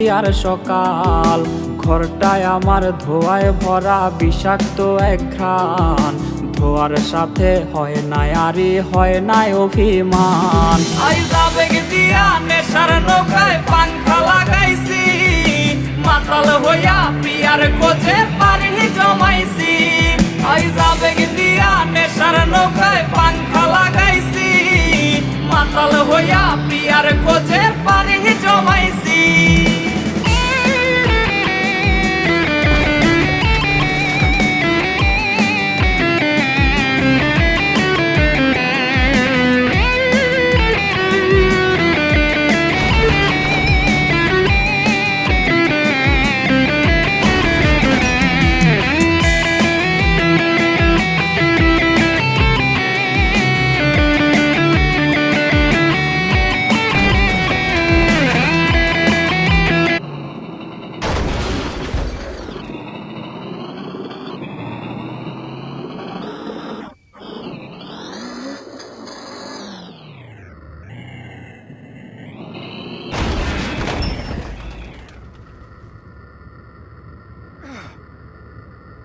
আর সকাল ঘরটায় আমার ধোয়ায় ভরা বিষাক্ত এক ঘ্রাণ। ধোয়ার সাথে হয় না আরি হয় না অভিমান। আবেগ দিয়া নেশার নৌকায় পাংখা লাগাইছি, মাতাল হইয়া পিয়ার কোচে পারি জমাইছি। আবেগ দিয়া নেশার নৌকায় পাংখা লাগাইছি, মাতাল হইয়া পিয়ার কোচে পারি জমাইছি।